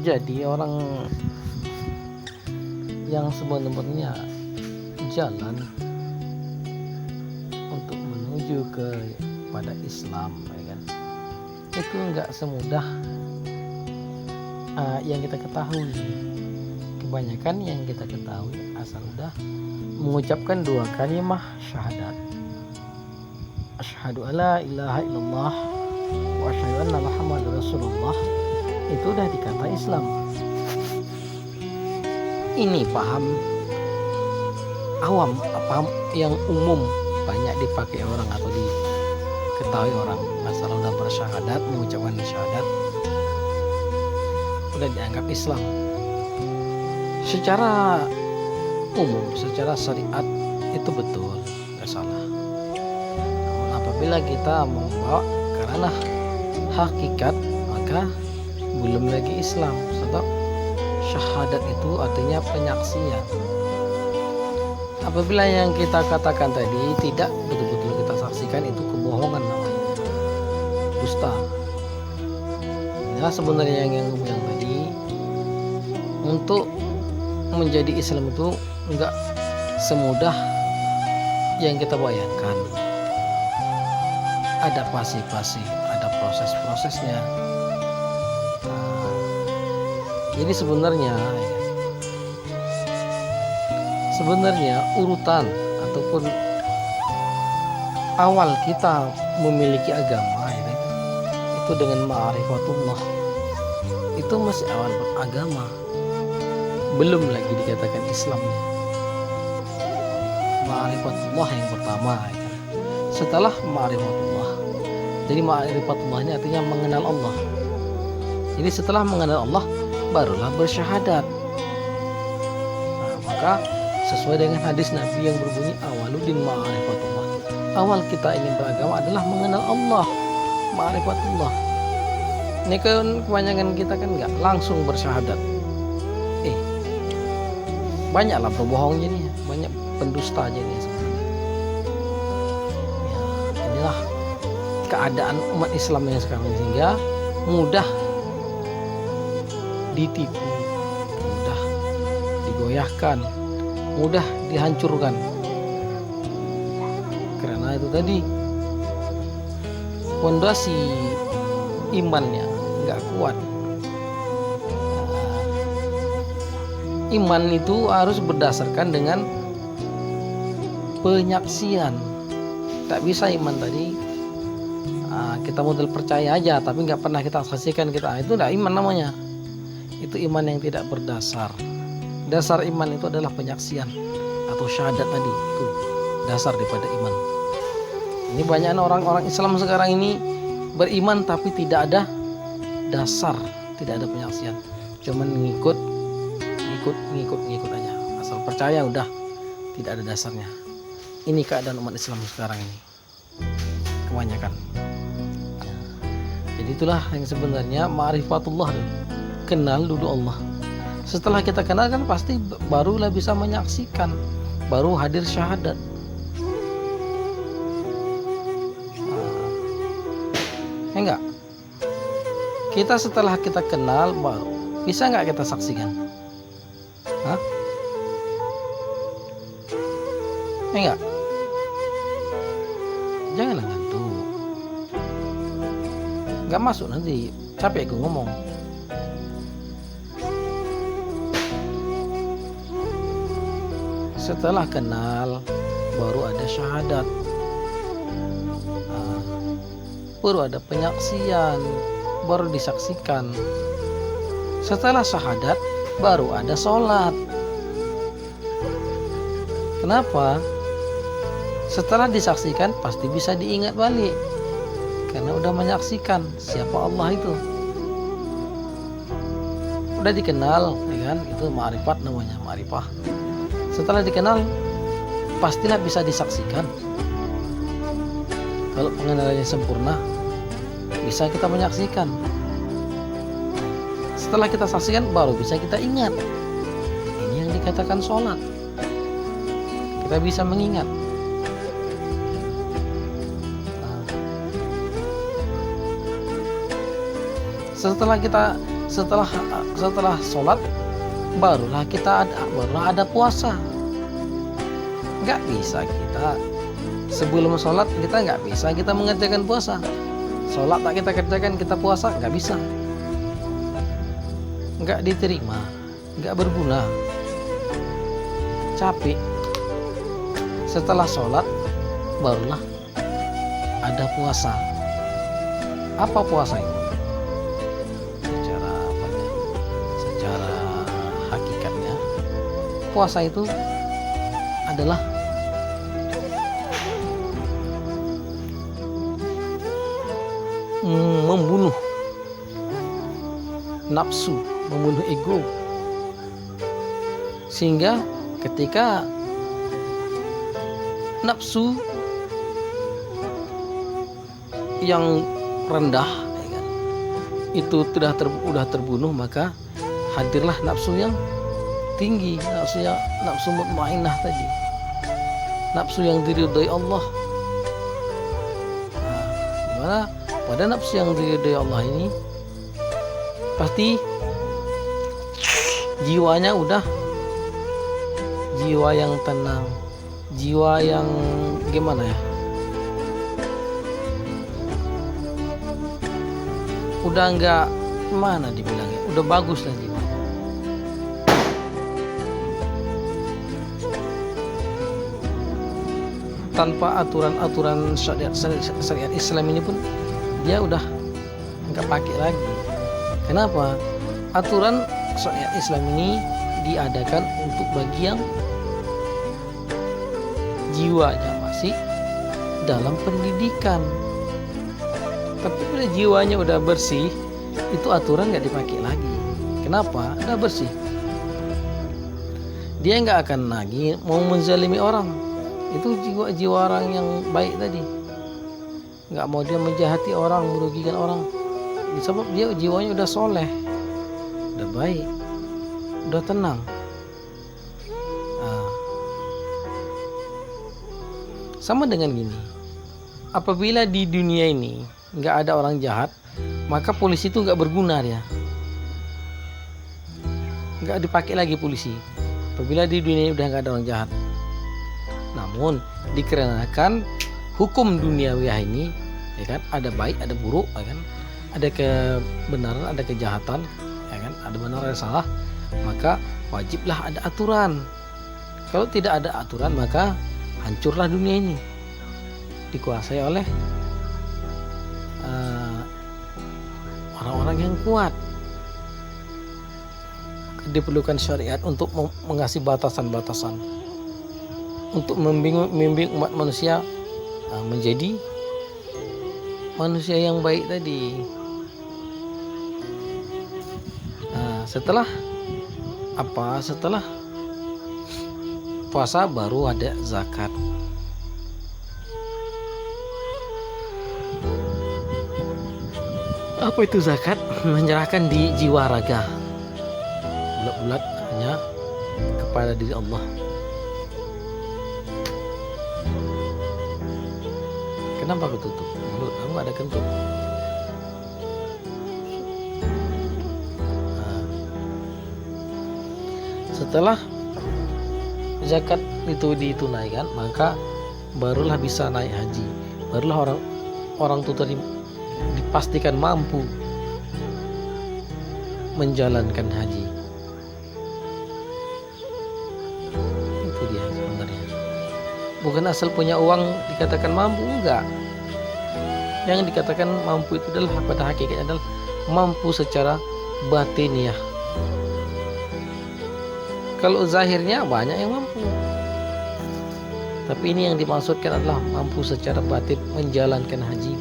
Jadi orang yang sebenarnya jalan untuk menuju pada Islam, ya kan, itu nggak semudah yang kita ketahui. Kebanyakan yang kita ketahui asal udah mengucapkan dua kalimat syahadat, asyhadu alla ilaha illallah wa asyhadu anna muhammadar rasulullah, itu udah dikata Islam. Ini paham awam, paham yang umum, banyak dipakai orang atau diketahui orang. Masalah udah bersyahadat, mengucapkan syahadat, udah dianggap Islam. Secara umum, secara syariat itu betul, nggak salah. Namun apabila kita membawa ke ranah hakikat, maka belum lagi Islam. Sebab syahadat itu artinya penyaksian. Apabila yang kita katakan tadi tidak betul-betul kita saksikan, itu kebohongan namanya, dusta. Inilah sebenarnya yang bilang tadi, untuk menjadi Islam itu enggak semudah yang kita bayangkan. Ada fase-fase, ada proses-prosesnya. Ini sebenarnya urutan ataupun awal kita memiliki agama itu dengan ma'rifatullah. Itu masih awal beragama, belum lagi dikatakan Islamnya. Ma'rifatullah yang pertama, setelah ma'rifatullah. Jadi ma'rifatullah ini artinya mengenal Allah. Jadi setelah mengenal Allah, barulah bersyahadat. Maka sesuai dengan hadis Nabi yang berbunyi awaludin ma'rifatullah, awal kita ini beragama adalah mengenal Allah, ma'rifatullah. Ini kan kebanyakan kita kan nggak langsung bersyahadat. Banyaklah berbohong jadinya, banyak pendusta jadinya sebenarnya. Inilah keadaan umat Islam yang sekarang, sehingga mudah ditipu, mudah digoyahkan, mudah dihancurkan. Karena itu tadi, fondasi imannya nggak kuat. Iman itu harus berdasarkan dengan penyaksian. Tak bisa iman tadi kita modal percaya aja tapi nggak pernah kita saksikan, itu tidak iman namanya. Itu iman yang tidak berdasar. Dasar iman itu adalah penyaksian atau syahadat tadi, itu dasar daripada iman. Ini banyak orang-orang Islam sekarang ini beriman tapi tidak ada dasar, tidak ada penyaksian, cuman ngikut aja, asal percaya udah, tidak ada dasarnya. Ini keadaan umat Islam sekarang ini kebanyakan. Jadi itulah yang sebenarnya ma'rifatullah, kenal dulu Allah. Setelah kita kenal kan pasti barulah bisa menyaksikan, baru hadir syahadat. Enggak, kita setelah kita kenal baru bisa nggak kita saksikan? Enggak, janganlah ngantuk, nggak masuk nanti capek gue ngomong. Setelah kenal baru ada syahadat, baru ada penyaksian, baru disaksikan. Setelah syahadat baru ada sholat. Kenapa? Setelah disaksikan pasti bisa diingat balik, karena udah menyaksikan siapa Allah itu, udah dikenal, ya kan? Itu ma'rifat namanya, ma'rifah. Setelah dikenal pastilah bisa disaksikan. Kalau pengenalannya sempurna, bisa kita menyaksikan. Setelah kita saksikan baru bisa kita ingat. Ini yang dikatakan sholat. Kita bisa mengingat. Setelah kita setelah sholat barulah ada puasa. Nggak bisa kita sebelum sholat nggak bisa kita mengerjakan puasa. Sholat tak kita kerjakan, kita puasa nggak bisa, nggak diterima, nggak berguna, capek. Setelah sholat barulah ada puasa. Apa puasa itu? Secara hakikatnya puasa itu adalah membunuh nafsu, membunuh ego, sehingga ketika nafsu yang rendah ya kan, itu sudah terbunuh, maka hadirlah nafsu yang tinggi, nafsu mutmainnah tadi, nafsu yang diridhoi Allah. Dimana pada nafsu yang diridhoi Allah ini pasti jiwanya udah jiwa yang tenang, jiwa yang gimana ya, udah nggak mana dibilangnya, udah bagus lah jiwa. Tanpa aturan-aturan syariat Islam ini pun dia udah nggak pakai lagi. Kenapa? Aturan syariat Islam ini diadakan untuk bagi yang jiwanya masih dalam pendidikan. Tapi bila jiwanya udah bersih, itu aturan nggak dipakai lagi. Kenapa? Udah bersih, dia nggak akan lagi mau menzalimi orang. Itu jiwa orang yang baik tadi, nggak mau dia menjahati orang, merugikan orang. Sebab dia jiwanya udah soleh, udah baik, udah tenang. Sama dengan gini, apabila di dunia ini nggak ada orang jahat, maka polisi itu nggak berguna, dia nggak dipakai lagi polisi. Apabila di dunia ini udah nggak ada orang jahat. Namun dikarenakan hukum duniawiah ini, ya kan, ada baik, ada buruk, ya kan, ada kebenaran, ada kejahatan, ya kan, ada benar, ada salah, maka wajiblah ada aturan. Kalau tidak ada aturan, maka hancurlah dunia ini, dikuasai oleh orang-orang yang kuat. Diperlukan syariat untuk mengasih batasan-batasan, untuk membimbing umat manusia menjadi manusia yang baik tadi. Setelah puasa baru ada zakat. Apa itu zakat? Menyerahkan di jiwa raga bulat-bulat hanya kepada diri Allah. Kenapa aku tutup? Mulut kamu ada kentut. Setelah zakat itu ditunaikan, maka barulah bisa naik haji. Barulah orang itu tadi dipastikan mampu menjalankan haji. Itu dia sebenarnya. Bukan asal punya uang dikatakan mampu, enggak. Yang dikatakan mampu itu adalah pada hakikatnya adalah mampu secara batiniah. Kalau zahirnya banyak yang mampu, tapi ini yang dimaksudkan adalah mampu secara batin menjalankan haji.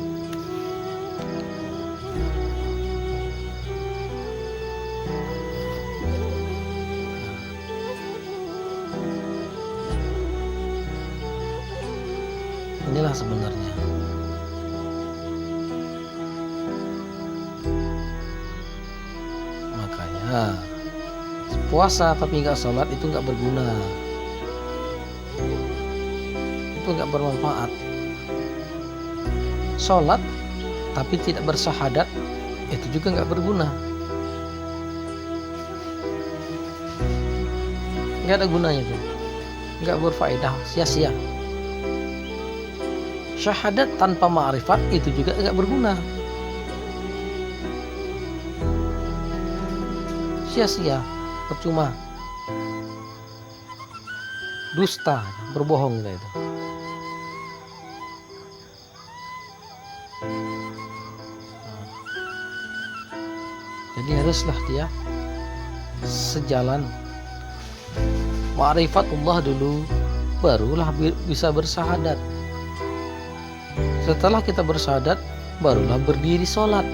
Inilah sebenarnya. Makanya puasa tapi nggak sholat itu nggak berguna, itu nggak bermanfaat. Sholat tapi tidak bersyahadat itu juga nggak berguna. nggak ada gunanya itu, nggak berfaedah, sia-sia. Syahadat tanpa ma'rifat itu juga nggak berguna, sia-sia, percuma, dusta, berbohong kita itu. Jadi haruslah dia sejalan, ma'rifatullah dulu, barulah bisa bersyahadat. Setelah kita bersyahadat, barulah berdiri sholat.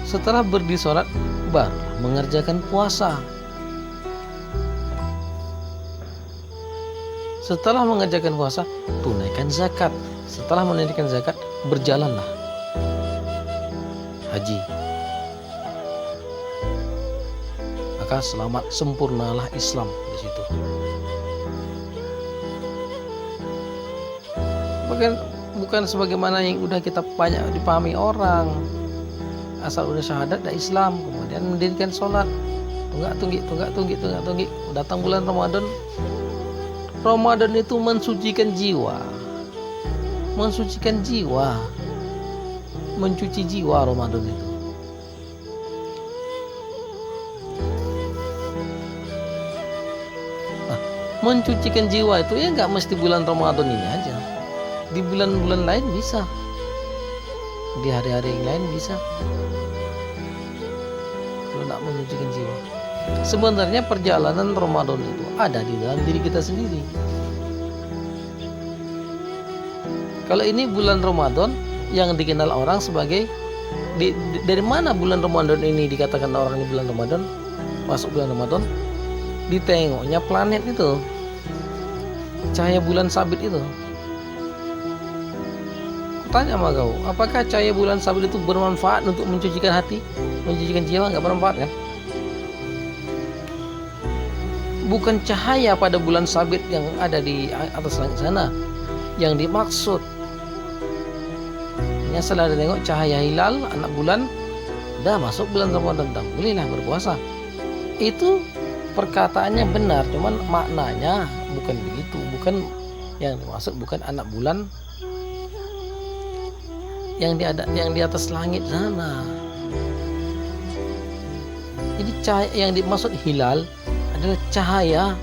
Setelah berdiri sholat, barulah mengerjakan puasa. Setelah mengerjakan puasa, tunaikan zakat. Setelah menunaikan zakat, berjalanlah haji. Maka selamat, sempurnalah Islam di situ. Bukan sebagaimana yang udah kita banyak dipahami orang, asal udah syahadat dah Islam, kemudian mendirikan sholat, tunggak tunggik. Datang bulan Ramadan, Ramadan itu mensucikan jiwa, mencuci jiwa Ramadan itu. Nah, mencucikan jiwa itu ya nggak mesti bulan Ramadan ini aja. Di bulan-bulan lain bisa, di hari-hari yang lain bisa. Kalau nak menyucikan jiwa, sebenarnya perjalanan Ramadan itu ada di dalam diri kita sendiri. Kalau ini bulan Ramadan yang dikenal orang sebagai dari mana bulan Ramadan ini dikatakan orang ini bulan Ramadan, masuk bulan Ramadan, ditengoknya planet itu, cahaya bulan sabit itu. Tanya sama kau, apakah cahaya bulan sabit itu bermanfaat untuk mencucikan hati, mencucikan jiwa? Nggak bermanfaat kan? Bukan cahaya pada bulan sabit yang ada di atas langit sana yang dimaksud. Yang setelah tengok cahaya hilal anak bulan, dah masuk bulan Ramadan, dah bolehlah berpuasa. Itu perkataannya benar, cuman maknanya bukan begitu. Bukan yang dimaksud, bukan anak bulan yang di atas langit sana. Jadi cahaya yang dimaksud hilal adalah cahaya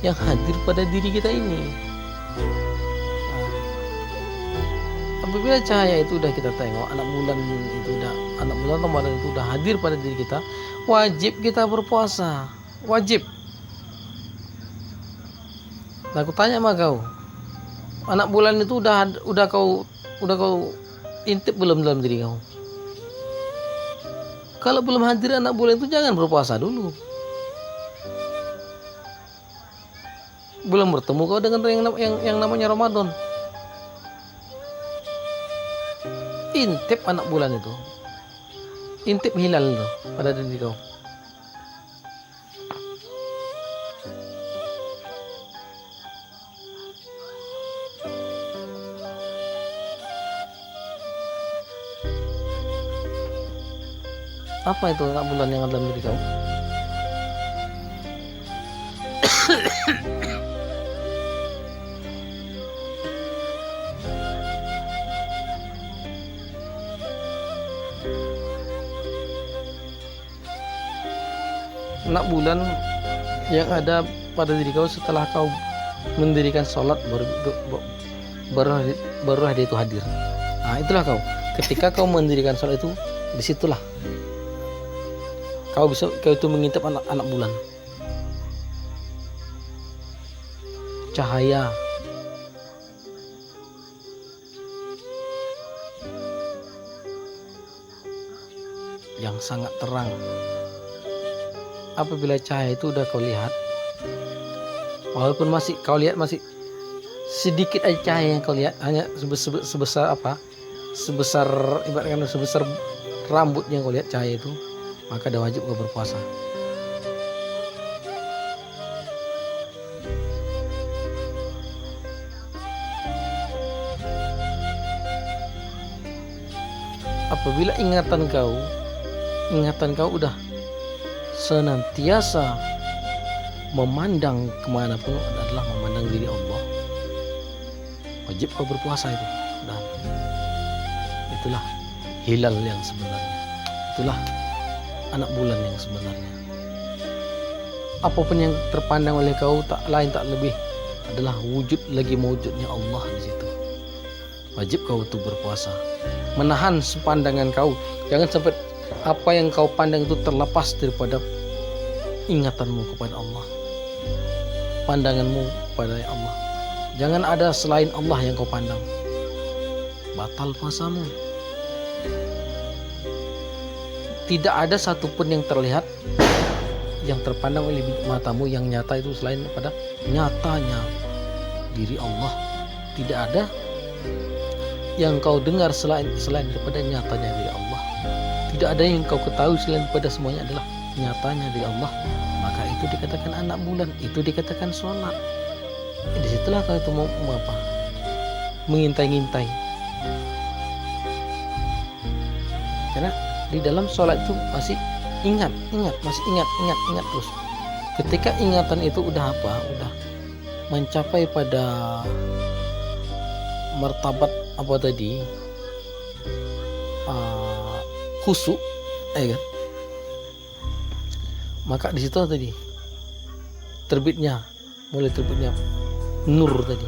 yang hadir pada diri kita ini. Apabila cahaya itu udah kita tengok, anak bulan Ramadan itu udah hadir pada diri kita, wajib kita berpuasa, wajib. Nah, aku tanya sama kau, anak bulan itu udah kau intip belum dalam diri kau? Kalau belum hadir anak bulan itu jangan berpuasa dulu. Belum bertemu kau dengan yang namanya Ramadan. Intip anak bulan itu, intip hilal itu pada diri kau. Apa itu anak bulan yang ada dalam diri kau? Anak bulan yang ada pada diri kau setelah kau mendirikan sholat, baru dia itu hadir. Nah, itulah kau. Ketika kau mendirikan sholat itu, disitulah kau itu mengintip anak bulan. Cahaya yang sangat terang. Apabila cahaya itu udah kau lihat, walaupun masih kau lihat masih sedikit aja cahaya yang kau lihat, hanya sebesar apa? Sebesar ibaratkan sebesar rambut yang kau lihat cahaya itu, maka dah wajib kau berpuasa. Apabila ingatan kau udah senantiasa memandang kemanapun adalah memandang diri Allah, wajib kau berpuasa itu. Dan itulah hilal yang sebenarnya, itulah anak bulan yang sebenarnya. Apapun yang terpandang oleh kau tak lain tak lebih adalah wujud lagi mewujudnya Allah di situ. Wajib kau untuk berpuasa, menahan sepandangan kau. Jangan sampai apa yang kau pandang itu terlepas daripada ingatanmu kepada Allah, pandanganmu kepada Allah. Jangan ada selain Allah yang kau pandang. Batal puasamu. Tidak ada satupun yang terlihat, yang terpandang oleh matamu yang nyata itu selain pada nyatanya diri Allah. Tidak ada yang kau dengar selain daripada nyatanya diri Allah. Tidak ada yang kau ketahui selain daripada semuanya adalah nyatanya diri Allah. Maka itu dikatakan anak bulan, itu dikatakan sholat. Disitulah kau itu mau apa? Mengintai-ngintai. Karena di dalam sholat itu masih ingat terus. Ketika ingatan itu udah apa? Udah mencapai pada martabat apa tadi? Khusyuk, kan? Maka di situ tadi mulai terbitnya nur tadi,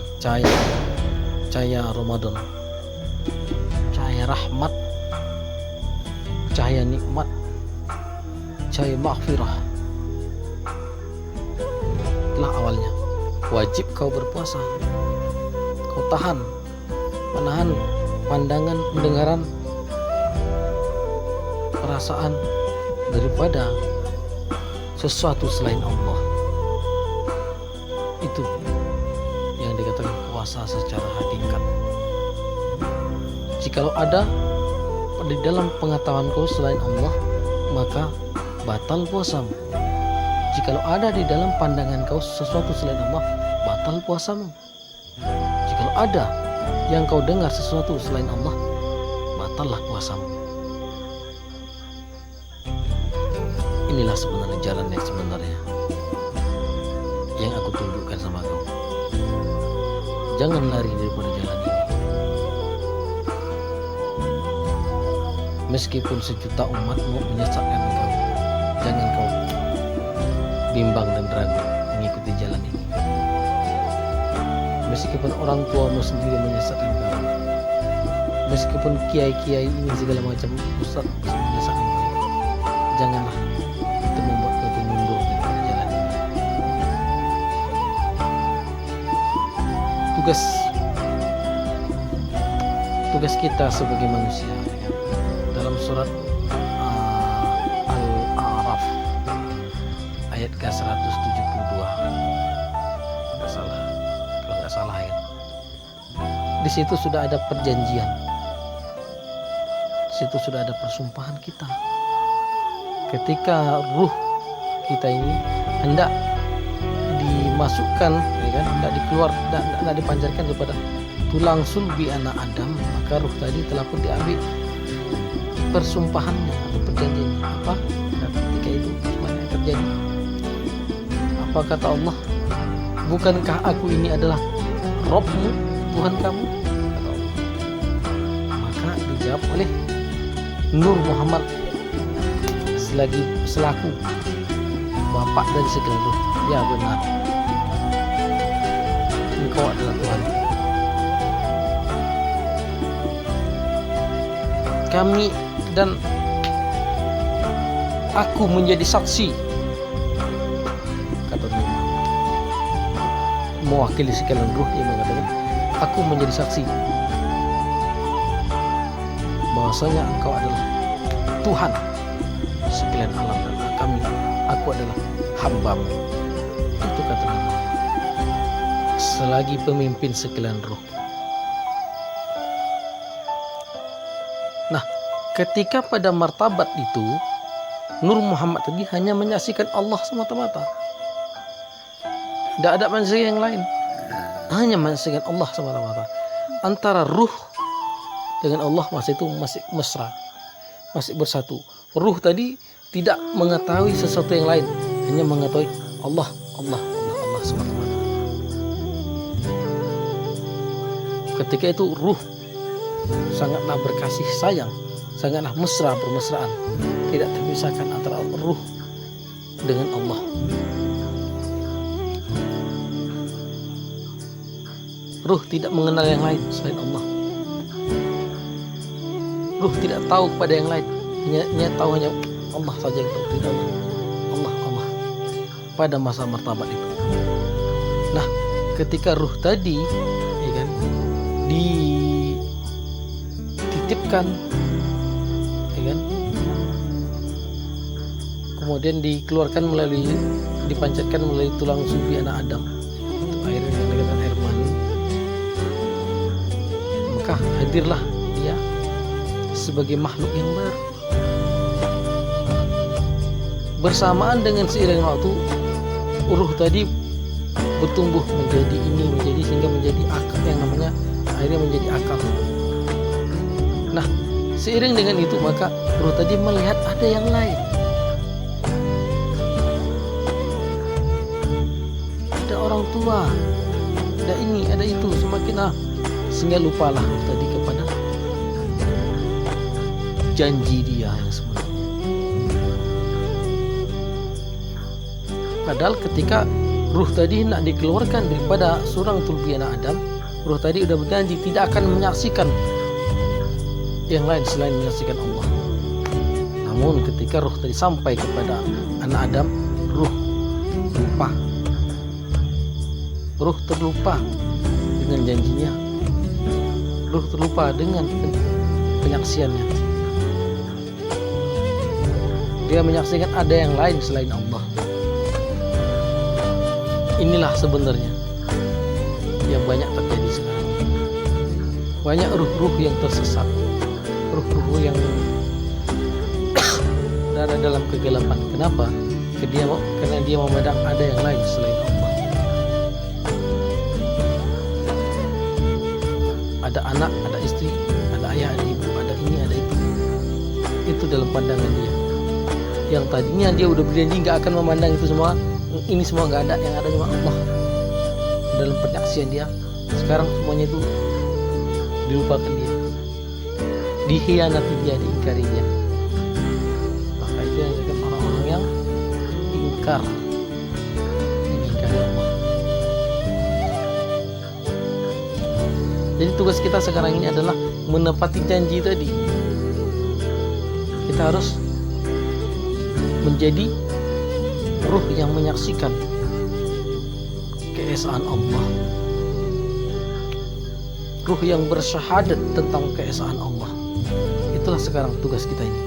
cahaya Ramadan, cahaya rahmat, cahaya nikmat, cahaya maghfirah. Itulah awalnya. Wajib kau berpuasa. Kau menahan pandangan, pendengaran, perasaan daripada sesuatu selain Allah. Itu yang dikatakan puasa secara hakikat. Jikalau ada di dalam pengetahuan kau selain Allah, maka batal puasamu. Jikalau ada di dalam pandangan kau sesuatu selain Allah, batal puasamu. Jikalau ada yang kau dengar sesuatu selain Allah, batallah puasamu. Inilah sebenarnya jalan yang sebenarnya yang aku tunjukkan sama kau. Jangan lari daripada jalan ini. Meskipun sejuta umat mau menyesatkan kau, jangan kau bimbang dan ragu mengikuti jalan ini. Meskipun orang tuamu sendiri menyesatkan kau, meskipun kiai-kiai ini segala macam ustaz menyesatkan kau, janganlah itu membuat kau mundur dari jalan ini. Tugas kita sebagai manusia dalam surat Al-A'raf ayat ke-172, kalau nggak salah ya. Di situ sudah ada perjanjian, di situ sudah ada persumpahan kita. Ketika ruh kita ini hendak dimasukkan, ya kan, hendak dipancarkan daripada tulang sulbi anak Adam, maka ruh tadi telah pun diambil persumpahannya atau perjanjiannya. Apa ketika itu semuanya terjadi? Apa kata Allah? Bukankah aku ini adalah Robmu, Tuhan kamu? Kata Allah. Maka dijawab oleh Nur Muhammad selaku bapak dari segala ruh. Ya benar, engkau adalah Tuhan. Kami dan aku menjadi saksi, kata Tuhan, mewakili sekalian ruh yang mengatakan, aku menjadi saksi bahwasanya engkau adalah Tuhan sekalian alam dan aku adalah hambamu. Itu kata Nabi selagi pemimpin sekalian ruh. Nah, ketika pada martabat itu Nur Muhammad tadi hanya menyaksikan Allah semata-mata, tidak ada manusia yang lain, hanya menyaksikan Allah semata-mata. Antara ruh dengan Allah masih mesra, masih bersatu. Ruh tadi tidak mengetahui sesuatu yang lain, hanya mengetahui Allah Allah semata-mata. Ketika itu ruh sangatlah berkasih sayang, sangatlah mesra bermesraan, tidak terpisahkan antara ruh dengan Allah. Ruh tidak mengenal yang lain selain Allah. Ruh tidak tahu kepada yang lain, hanya tahu hanya Allah saja yang tahu, tidak Allah pada masa martabat itu. Nah, ketika ruh tadi ya kan dititipkan ya kan, kemudian dikeluarkan dipancarkan melalui tulang sulbi anak Adam, itu air yang dikatakan air mani, maka hadirlah dia sebagai makhluk yang baru. Bersamaan dengan seiring waktu, ruh tadi bertumbuh menjadi sehingga menjadi akal, yang namanya akhirnya menjadi akal. Nah, seiring dengan itu maka ruh tadi melihat ada yang lain, ada orang tua, ada ini, ada itu, semakin sehingga lupalah ruh tadi kepada janji dia yang sebenarnya. Padahal ketika ruh tadi hendak dikeluarkan daripada surang tulbi anak Adam, ruh tadi sudah berjanji tidak akan menyaksikan yang lain selain menyaksikan Allah. Namun ketika ruh tadi sampai kepada anak Adam, ruh terlupa dengan janjinya, ruh terlupa dengan penyaksiannya. Dia menyaksikan ada yang lain selain Allah. Inilah sebenarnya yang banyak terjadi sekarang. Banyak ruh-ruh yang tersesat, ruh-ruh yang berada dalam kegelapan. Kenapa? Karena dia memandang ada yang lain selain Allah. Ada anak, ada istri, ada ayah, ada ibu, ada ini, ada itu. Itu dalam pandangan dia. Yang tadinya dia udah berjanji nggak akan memandang itu semua, ini semua nggak ada, yang ada cuma Allah. Dalam penyaksian dia, sekarang semuanya itu dilupakan dia, dikhianati dia, diingkari dia. Maka itu yang disebut orang-orang yang mengingkari Allah. Jadi tugas kita sekarang ini adalah menepati janji tadi. Kita harus menjadi ruh yang menyaksikan keesaan Allah, ruh yang bersyahadat tentang keesaan Allah. Itulah sekarang tugas kita ini.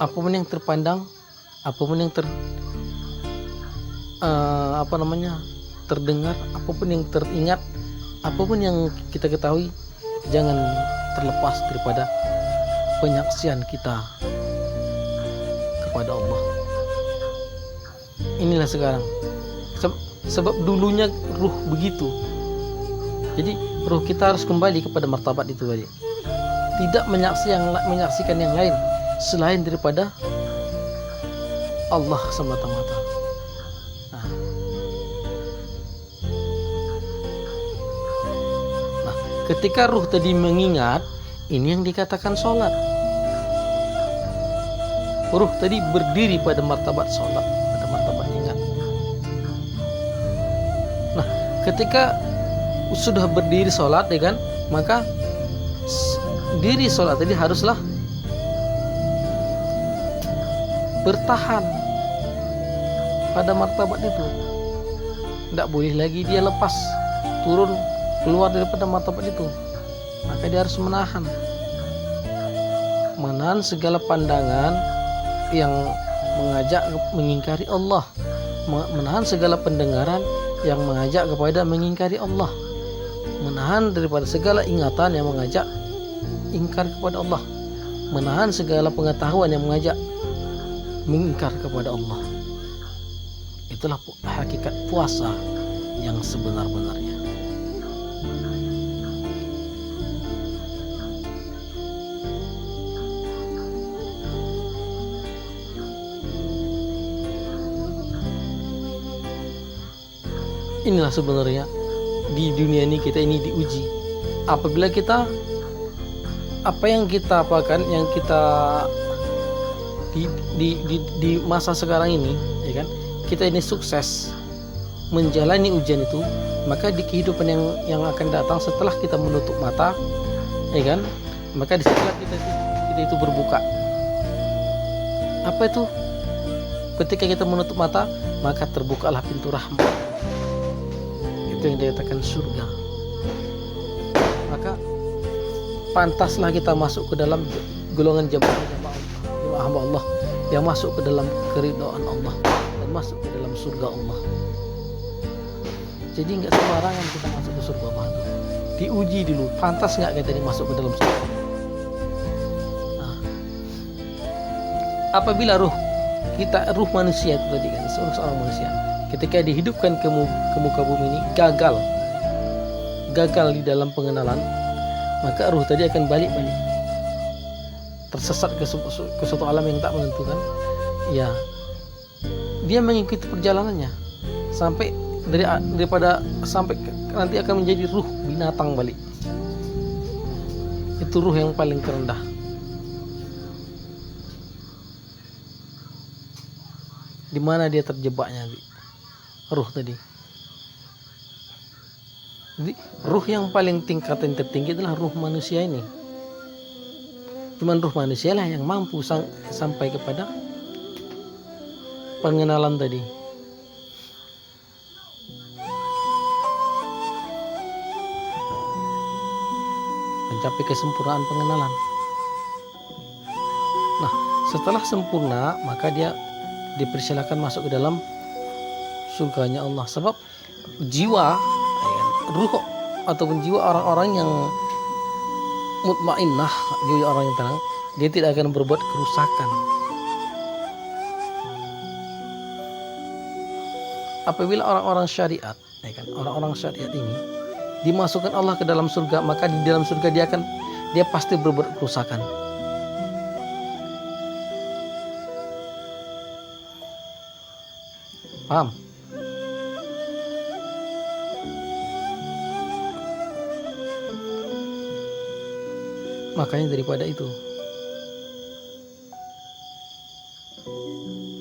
Apapun yang terpandang, apapun yang terdengar, apapun yang teringat, apapun yang kita ketahui, jangan terlepas daripada penyaksian kita kepada Allah. Inilah sekarang sebab dulunya ruh begitu. Jadi ruh kita harus kembali kepada martabat itu tadi. Tidak menyaksikan yang lain selain daripada Allah semata-mata. Nah, ketika ruh tadi mengingat, ini yang dikatakan sholat. Ruh tadi berdiri pada martabat sholat, pada martabat ingat. Nah, ketika sudah berdiri sholat, ya kan, maka diri sholat tadi haruslah bertahan pada martabat itu. Tidak boleh lagi dia lepas, turun, keluar daripada martabat itu. Maka dia harus menahan segala pandangan yang mengajak mengingkari Allah, menahan segala pendengaran yang mengajak kepada mengingkari Allah, menahan daripada segala ingatan yang mengajak ingkar kepada Allah, menahan segala pengetahuan yang mengajak mengingkar kepada Allah. Itulah hakikat puasa yang sebenar-benarnya. Inilah sebenarnya di dunia ini kita ini diuji. Apabila kita apa yang kita apakan, yang kita di masa sekarang ini, ya kan, kita ini sukses menjalani ujian itu, maka di kehidupan yang akan datang setelah kita menutup mata, ya kan, maka disitulah kita itu berbuka. Apa itu? Ketika kita menutup mata, maka terbukalah pintu rahmat. Itu yang dikatakan surga. Maka pantaslah kita masuk ke dalam golongan jemaah hamba Allah yang masuk ke dalam keridhaan Allah dan masuk ke dalam surga Allah. Jadi nggak sembarangan kita masuk ke surga Allah. Diuji dulu, pantas nggak kita ini masuk ke dalam surga. Nah, apabila ruh manusia itu tadi kan, seorang manusia ketika dihidupkan ke muka bumi ini gagal di dalam pengenalan, maka ruh tadi akan balik tersesat ke suatu alam yang tak menentukan. Ya, dia mengikuti perjalanannya sampai sampai nanti akan menjadi ruh binatang balik. Itu ruh yang paling terendah. Di mana dia terjebaknya, ruh tadi. Jadi ruh yang paling tingkatan tertinggi adalah ruh manusia ini. Cuman ruh manusia lah yang mampu sampai kepada pengenalan tadi. Mencapai kesempurnaan pengenalan. Nah, setelah sempurna, maka dia dipersilakan masuk ke dalam surganya Allah. Sebab jiwa, ruh ataupun jiwa orang-orang yang mutmainnah, jiwa orang yang tenang, dia tidak akan berbuat kerusakan. Apabila orang-orang syariat, ya kan, orang-orang syariat ini dimasukkan Allah ke dalam surga, maka di dalam surga dia pasti berbuat kerusakan. Paham? Makanya daripada itu,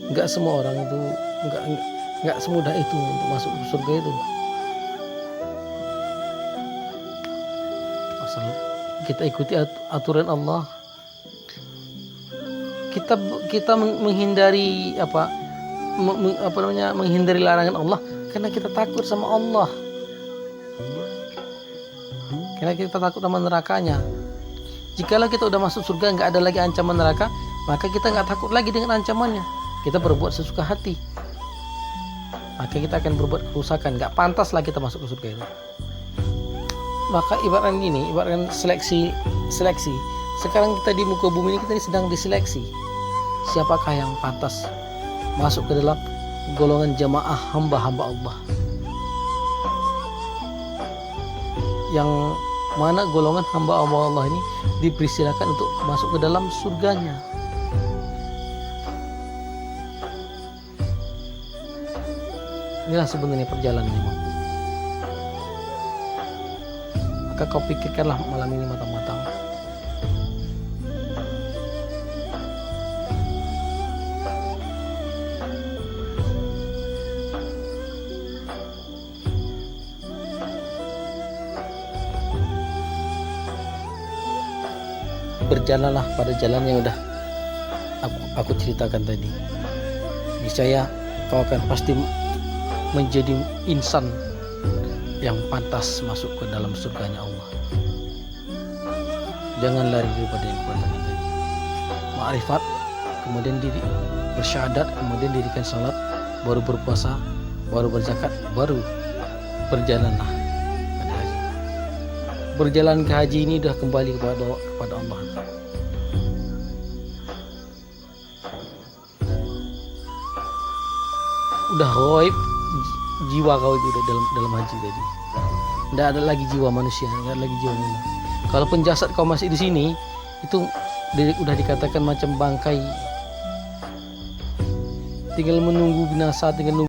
nggak semua orang itu nggak semudah itu untuk masuk ke surga itu. Asal kita ikuti aturan Allah, kita menghindari menghindari larangan Allah karena kita takut sama Allah, karena kita takut sama nerakanya. Jikalau kita udah masuk surga, nggak ada lagi ancaman neraka, maka kita nggak takut lagi dengan ancamannya. Kita berbuat sesuka hati, maka kita akan berbuat kerusakan. Nggak pantas lah kita masuk ke surga itu. Maka ibaratkan seleksi. Sekarang kita di muka bumi ini, kita sedang diseleksi. Siapakah yang pantas masuk ke dalam golongan jamaah hamba-hamba Allah? Yang mana golongan hamba-hamba Allah ini dipersilakan untuk masuk ke dalam surganya. Inilah sebenarnya perjalanannya. Maka kau pikirkanlah malam ini matang-matang. Berjalanlah pada jalan yang udah aku ceritakan tadi. Niscaya kau akan pasti menjadi insan yang pantas masuk ke dalam surganya Allah. Jangan lari daripada yang kuatakan tadi. Ma'rifat, kemudian bersyahadat, kemudian dirikan salat, baru berpuasa, baru berzakat, baru berjalanlah pada haji. Berjalan ke haji ini sudah kembali kepada Allah. Udah ghaib jiwa kau itu udah dalam haji tadi. Tidak ada lagi jiwa manusia, tidak ada lagi jiwa manusia. Kalaupun jasad kau masih di sini, itu udah dikatakan macam bangkai, tinggal menunggu binasa, tinggal nunggu